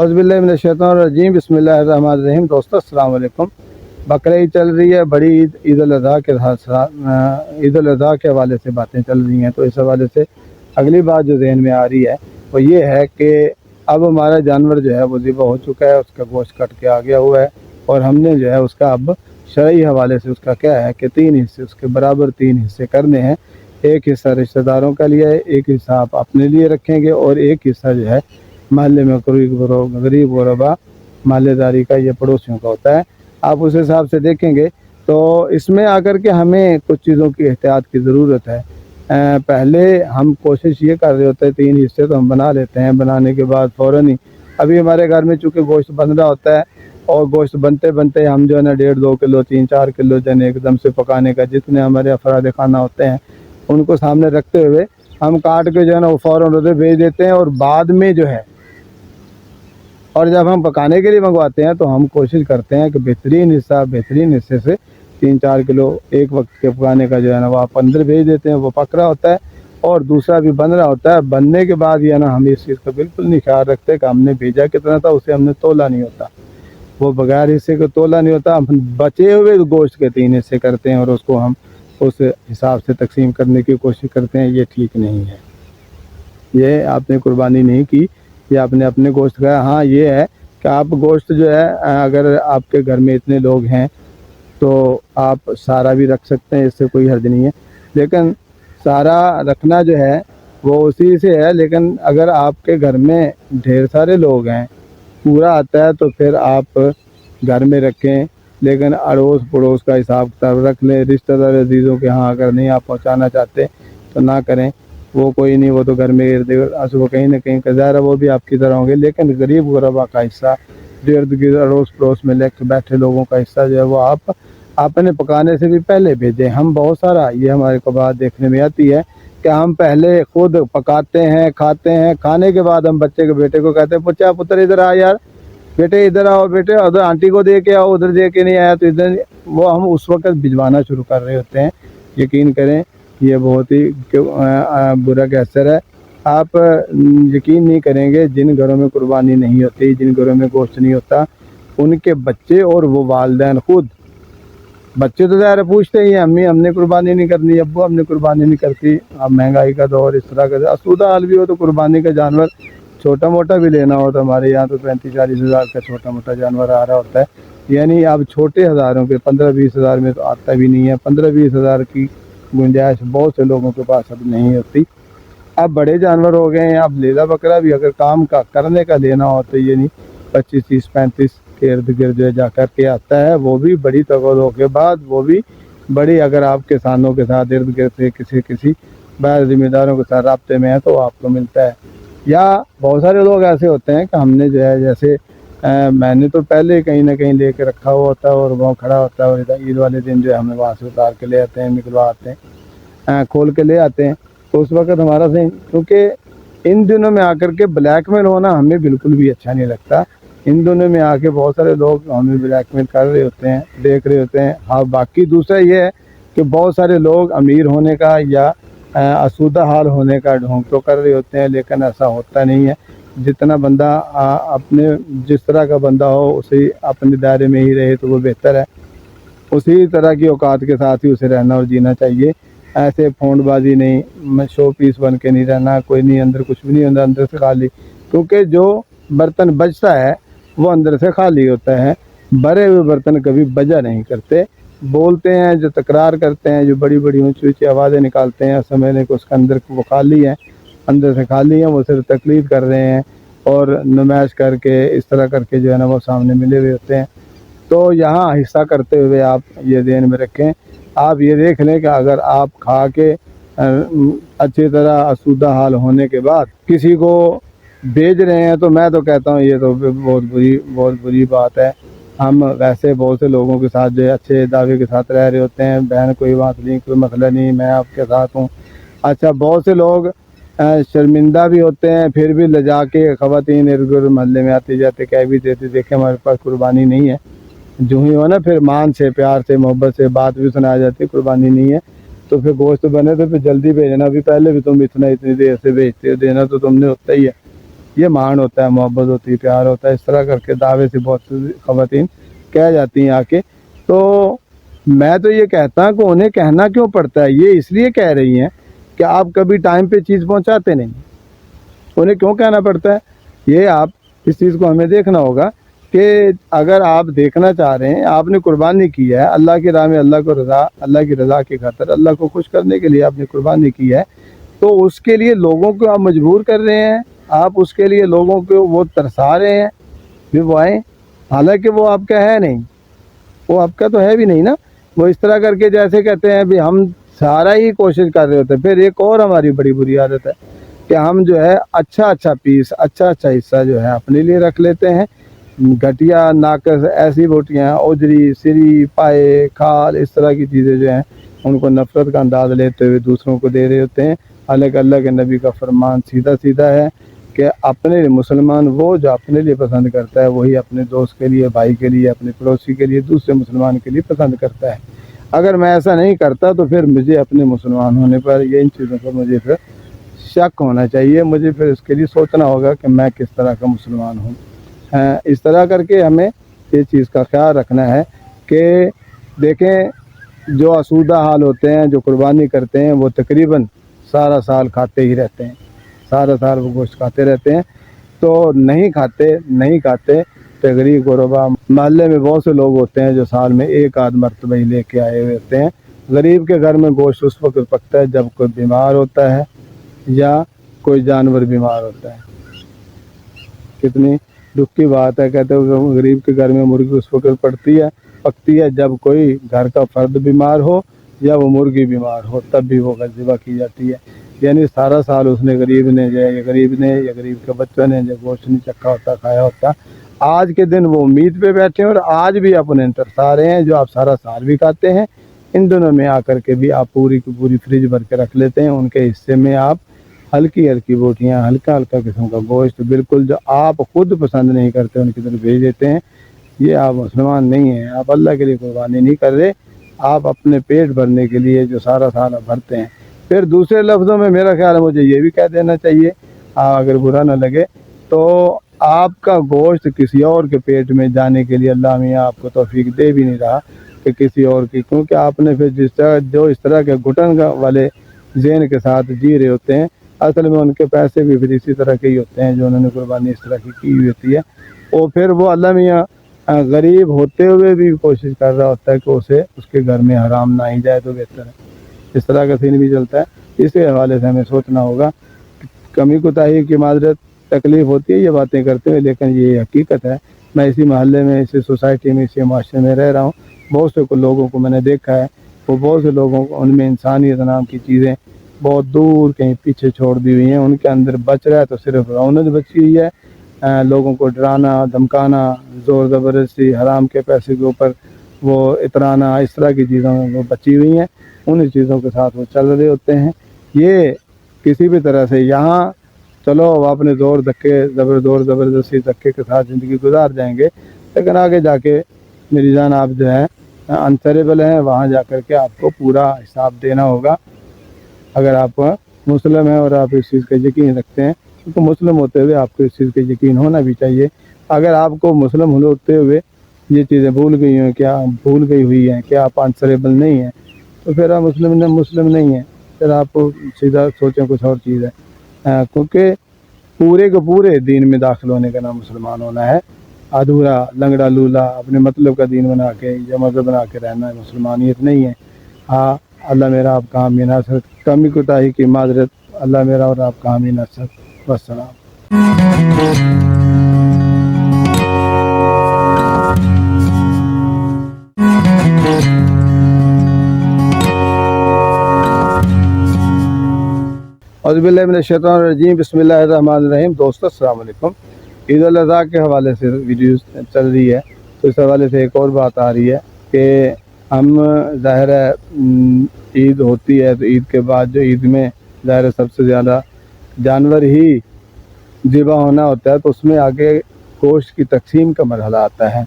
औज़ुबिल्लाहि मिनश्शैतानिर्रजीम बिस्मिल्लाहिर्रहमानिर्रहीम। दोस्तों अस्सलाम वालेकुम। बकरा ईद चल रही है, बड़ी ईद उल अज़हा के हवाले से बातें चल रही हैं। तो इस हवाले से अगली बात जो ज़हन में आ रही है वो ये है कि अब हमारा जानवर जो है वो ज़िबा हो चुका है, उसका गोश्त कट के आ गया हुआ है और हमने जो है उसका अब शरई हवाले से उसका क्या है कि 3 हिस्से, उसके बराबर 3 हिस्से करने हैं। एक हिस्सा रिश्तेदारों का लिया है, एक हिस्सा आप अपने लिए रखेंगे और एक हिस्सा जो है महल्ले में गरीब गुरबा मालेदारी का, ये पड़ोसियों का होता है। आप उस हिसाब से देखेंगे तो इसमें आकर के हमें कुछ चीज़ों की एहतियात की ज़रूरत है। पहले हम कोशिश ये कर रहे होते हैं 3 हिस्से तो हम बना लेते हैं, बनाने के बाद फ़ौरन ही अभी हमारे घर में चूँकि गोश्त बन रहा होता है और गोश्त बनते बनते हम जो है ना 1.5-2 किलो 3-4 किलो जो है एकदम से पकाने का, जितने हमारे अफराद खाना होते हैं उनको सामने रखते हुए हम काट के जो है ना वो फ़ौरन उधर भेज देते हैं। और बाद में जो है और जब हम पकाने के लिए मंगवाते हैं तो हम कोशिश करते हैं कि बेहतरीन हिस्से से 3-4 किलो एक वक्त के पकाने का जो है ना वो आप अंदर भेज देते हैं। वो पक रहा होता है और दूसरा भी बन रहा होता है। बनने के बाद ये ना हम इस चीज़ का बिल्कुल नहीं ख्याल रखते कि हमने भेजा कितना था, उसे हमने तोला नहीं होता, वो बगैर हिस्से को तोला नहीं होता। हम बचे हुए गोश्त के 3 हिस्से करते हैं और उसको हम उस हिसाब से तकसीम करने की कोशिश करते हैं। ये ठीक नहीं है, ये आपने कुर्बानी नहीं की, ये आपने अपने गोश्त खाया। हाँ ये है कि आप गोश्त जो है अगर आपके घर में इतने लोग हैं तो आप सारा भी रख सकते हैं, इससे कोई हर्ज नहीं है। लेकिन सारा रखना जो है वो उसी से है। लेकिन अगर आपके घर में ढेर सारे लोग हैं, पूरा आता है, तो फिर आप घर में रखें, लेकिन अड़ोस पड़ोस का हिसाब किताब रख लें। रिश्तेदार अजीज़ों के यहाँ अगर नहीं आप पहुँचाना चाहते तो ना करें, वो कोई नहीं, वो तो घर में इर्द गिर्द वो कहीं ना कहीं ज़ाहिर वो भी आपकी तरह होंगे। लेकिन गरीब गुरबा का हिस्सा, इर्द गिर्द अड़ोस पड़ोस में लेकर बैठे लोगों का हिस्सा जो है वो आप अपने पकाने से भी पहले भेजें। हम बहुत सारा ये हमारे को बात देखने में आती है कि हम पहले खुद पकाते हैं, खाते हैं, खाने के बाद हम बच्चे के बेटे को कहते हैं पुच्चा पुत्र इधर आ यार, बेटे इधर आओ, बेटे उधर आंटी को दे के आओ, उधर दे के नहीं आया तो इधर, वो हम उस वक्त भिजवाना शुरू कर रहे होते हैं। यकीन करें ये बहुत ही बुरा असर है। आप यकीन नहीं करेंगे, जिन घरों में कुर्बानी नहीं होती, जिन घरों में गोश्त नहीं होता, उनके बच्चे और वो वालिदैन खुद, बच्चे तो ज़ाहिर पूछते ही हैं अम्मी हमने कुर्बानी नहीं करनी, अब्बू हमने कुर्बानी नहीं करती। अब महंगाई का दौर इस तरह का आसूदा हाल भी हो तो कुर्बानी का जानवर छोटा मोटा भी लेना हो तो हमारे यहाँ तो 35-40 हज़ार का छोटा मोटा जानवर आ रहा होता है। यानी अब छोटे हज़ारों के 15-20 हज़ार में तो आता भी नहीं है। 15-20 हज़ार की गुंजाइश बहुत से लोगों के पास अब नहीं होती। अब बड़े जानवर हो गए हैं। अब लेला बकरा भी अगर काम का करने का लेना हो तो ये नहीं 25, 30, 35 के इर्द गिर्द जो जा कर के आता है, वो भी बड़ी तगड़ों के बाद, वो भी बड़ी, अगर आप किसानों के साथ इर्द गिर्द से किसी बाहर ज़िम्मेदारों के साथ राब्ते में है तो आपको मिलता है। या बहुत सारे लोग ऐसे होते हैं कि हमने जो है जैसे मैंने तो पहले कहीं ना कहीं लेके रखा हुआ होता है और वहाँ खड़ा होता है और ईद वाले दिन जो है हमें वहाँ से उतार के ले आते हैं, निकलवा आते हैं, खोल के ले आते हैं। तो उस वक्त हमारा सही, क्योंकि इन दिनों में आकर के ब्लैकमेल होना हमें बिल्कुल भी अच्छा नहीं लगता। इन दिनों में आके बहुत सारे लोग हमें ब्लैकमेल कर रहे होते हैं, देख रहे होते हैं। हाँ बाकी दूसरा ये है कि बहुत सारे लोग अमीर होने का या आसूदा हाल होने का ढोंग तो कर रहे होते हैं, लेकिन ऐसा होता नहीं है। जितना बंदा अपने जिस तरह का बंदा हो उसे अपने दायरे में ही रहे तो वो बेहतर है। उसी तरह की औकात के साथ ही उसे रहना और जीना चाहिए। ऐसे फोंडबाजी नहीं, शो पीस बन के नहीं रहना, कोई नहीं, अंदर कुछ भी नहीं होता, अंदर से खाली। क्योंकि जो बर्तन बचता है वो अंदर से खाली होता है, भरे हुए बर्तन कभी बजा नहीं करते। बोलते हैं जो तकरार करते हैं, जो बड़ी बड़ी ऊंची ऊंची आवाज़ें निकालते हैं, समझने को उसके अंदर वो खाली है, अंदर से खाली है, वो सिर्फ तकलीफ कर रहे हैं और नुमाइश करके इस तरह करके जो है ना वो सामने मिले हुए होते हैं। तो यहाँ हिस्सा करते हुए आप ये ध्यान में रखें। आप ये देख लें कि अगर आप खा के अच्छी तरह आसूदा हाल होने के बाद किसी को भेज रहे हैं तो मैं तो कहता हूँ ये तो बहुत बुरी बात है। हम वैसे बहुत से लोगों के साथ जो अच्छे दावे के साथ रह रहे होते हैं, बहन कोई बात नहीं, कोई मसला नहीं, मैं आपके साथ हूँ। अच्छा बहुत से लोग शर्मिंदा भी होते हैं, फिर भी ले जा के ख़वातीन इर्द गिर्द मोहल्ले में आते जाते कह भी देते देखें हमारे पास कुर्बानी नहीं है। जो ही हो ना, फिर मान से, प्यार से, मोहब्बत से बात भी सुनाई जाती है, कुर्बानी नहीं है तो फिर गोश्त बने तो फिर जल्दी भेजना, भी पहले भी तुम इतनी देर से भेजते हो, देना तो तुमने होता ही है। یہ مان ہوتا ہے, محبت ہوتی ہے, پیار ہوتا ہے. اس طرح کر کے دعوے سے بہت سی خواتین کہہ جاتی ہیں آ کے. تو میں تو یہ کہتا ہوں کہ انہیں کہنا کیوں پڑتا ہے, یہ اس لیے کہہ رہی ہیں کہ آپ کبھی ٹائم پہ چیز پہنچاتے نہیں, انہیں کیوں کہنا پڑتا ہے. یہ آپ اس چیز کو ہمیں دیکھنا ہوگا کہ اگر آپ دیکھنا چاہ رہے ہیں, آپ نے قربانی کی ہے اللہ کی راہ میں, اللہ کی رضا کی خاطر, اللہ کو خوش کرنے کے لیے آپ نے قربانی کی ہے, تو اس کے لیے لوگوں کو آپ مجبور کر رہے ہیں, آپ اس کے لیے لوگوں کو وہ ترسا رہے ہیں بھی وہ آئیں, حالانکہ وہ آپ کا ہے نہیں, وہ آپ کا تو ہے بھی نہیں نا. وہ اس طرح کر کے جیسے کہتے ہیں بھی ہم سارا ہی کوشش کر رہے ہوتے ہیں. پھر ایک اور ہماری بڑی بری عادت ہے کہ ہم جو ہے اچھا پیس, اچھا حصہ جو ہے اپنے لیے رکھ لیتے ہیں. گھٹیا, ناقص, ایسی بوٹیاں, اوجری, سری, پائے, کھال, اس طرح کی چیزیں جو ہیں ان کو نفرت کا انداز لیتے ہوئے دوسروں کو دے رہے ہوتے ہیں. حالانکہ اللہ کے نبی کا فرمان سیدھا ہے کہ اپنے مسلمان وہ جو اپنے لیے پسند کرتا ہے وہی اپنے دوست کے لیے, بھائی کے لیے, اپنے پڑوسی کے لیے, دوسرے مسلمان کے لیے پسند کرتا ہے. اگر میں ایسا نہیں کرتا تو پھر مجھے اپنے مسلمان ہونے پر یا ان چیزوں پر مجھے پھر شک ہونا چاہیے, مجھے پھر اس کے لیے سوچنا ہوگا کہ میں کس طرح کا مسلمان ہوں. اس طرح کر کے ہمیں یہ چیز کا خیال رکھنا ہے کہ دیکھیں جو آسودہ حال ہوتے ہیں, جو قربانی کرتے ہیں, وہ تقریباً سارا سال کھاتے ہی رہتے ہیں, سارا سال وہ گوشت کھاتے رہتے ہیں. تو نہیں کھاتے تو غریب غربا محلے میں بہت سے لوگ ہوتے ہیں جو سال میں ایک آدھ مرتبہ ہی لے کے آئے ہوئے ہوتے ہیں. غریب کے گھر میں گوشت اس وقت پکتا ہے جب کوئی بیمار ہوتا ہے یا کوئی جانور بیمار ہوتا ہے. کتنی دکھ کی بات ہے, کہتے ہیں غریب کے گھر میں مرغی اس وقت پکتی ہے جب کوئی گھر کا فرد بیمار ہو یا وہ مرغی بیمار ہو, تب بھی وہ ذبح کی جاتی ہے. یعنی سارا سال اس نے غریب نے یا غریب کے بچوں نے جو گوشت نہیں چکھا ہوتا, کھایا ہوتا, آج کے دن وہ امید پہ بیٹھے ہیں اور آج بھی اپنے ترسا رہے ہیں جو آپ سارا سال بھی کھاتے ہیں. ان دنوں میں آ کر کے بھی آپ پوری کی پوری فریج بھر کے رکھ لیتے ہیں, ان کے حصے میں آپ ہلکی بوٹیاں, ہلکا قسم کا گوشت بالکل جو آپ خود پسند نہیں کرتے ان کی طرف بھیج دیتے ہیں. یہ آپ مسلمان نہیں ہیں, آپ اللہ کے لیے قربانی نہیں کر رہے, آپ اپنے پیٹ بھرنے کے لیے جو سارا سال بھرتے ہیں. پھر دوسرے لفظوں میں میرا خیال ہے مجھے یہ بھی کہہ دینا چاہیے, اگر برا نہ لگے تو آپ کا گوشت کسی اور کے پیٹ میں جانے کے لیے اللہ میاں آپ کو توفیق دے بھی نہیں رہا کہ کسی اور کی, کیونکہ آپ نے پھر جو اس طرح کے گھٹن والے ذہن کے ساتھ جی رہے ہوتے ہیں, اصل میں ان کے پیسے بھی پھر اسی طرح کے ہی ہوتے ہیں جو انہوں نے قربانی اس طرح کی ہوئی ہوتی ہے. اور پھر وہ اللہ میاں غریب ہوتے ہوئے بھی کوشش کر رہا ہوتا ہے کہ اسے اس کے گھر میں حرام نہ ہی جائے تو بہتر ہے. اس طرح کا سین بھی چلتا ہے. اس کے حوالے سے ہمیں سوچنا ہوگا. کمی کوتاہی کی معذرت, تکلیف ہوتی ہے یہ باتیں کرتے ہوئے, لیکن یہ حقیقت ہے. میں اسی محلے میں, اسی سوسائٹی میں, اسی معاشرے میں رہ رہا ہوں. بہت سے لوگوں کو میں نے دیکھا ہے, وہ بہت سے لوگوں کو ان میں انسانیت نام کی چیزیں بہت دور کہیں پیچھے چھوڑ دی ہوئی ہیں. ان کے اندر بچ رہا ہے تو صرف رونق بچی ہوئی ہے, لوگوں کو ڈرانا, دھمکانا, زور زبردستی, حرام کے پیسے کے اوپر وہ اترانا, اس طرح کی چیزوں وہ بچی ہوئی ہیں. ان چیزوں کے ساتھ وہ چل رہے ہوتے ہیں. یہ کسی بھی طرح سے یہاں چلو آپ نے زور زبردستی دھکے کے ساتھ زندگی گزار جائیں گے, لیکن آگے جا کے میری جان آپ جو ہے انسریبل ہیں, وہاں جا کر کے آپ کو پورا حساب دینا ہوگا. اگر آپ مسلم ہیں اور آپ اس چیز کا یقین رکھتے ہیں, تو مسلم ہوتے ہوئے آپ کو اس چیز کا یقین ہونا بھی چاہیے. اگر آپ کو مسلم ہوتے ہوئے یہ چیزیں بھول گئی ہوئی ہیں کہ آپ آنسریبل نہیں ہیں, تو پھر آپ مسلم نہیں ہیں. پھر آپ سیدھا سوچیں کچھ اور چیز ہے, کیونکہ پورے کے پورے دین میں داخل ہونے کا نام مسلمان ہونا ہے. ادھورا, لنگڑا لولا, اپنے مطلب کا دین بنا کے یا مذہب بنا کے رہنا مسلمانیت نہیں ہے. ہاں, اللہ میرا آپ کا حامی ناصر. کمی کوتاہی کی معذرت, اللہ میرا اور آپ کا حامی ناصر. والسلام. اعوذ باللہ من الشیطان الرجیم, بسم اللہ الرحمن الرحیم. دوستو السلام علیکم. عید الاضحیٰ کے حوالے سے ویڈیوز چل رہی ہے, تو اس حوالے سے ایک اور بات آ رہی ہے کہ ہم ظاہر ہے عید ہوتی ہے تو عید کے بعد جو عید میں ظاہر ہے سب سے زیادہ جانور ہی ذبح ہونا ہوتا ہے, تو اس میں آگے گوشت کی تقسیم کا مرحلہ آتا ہے.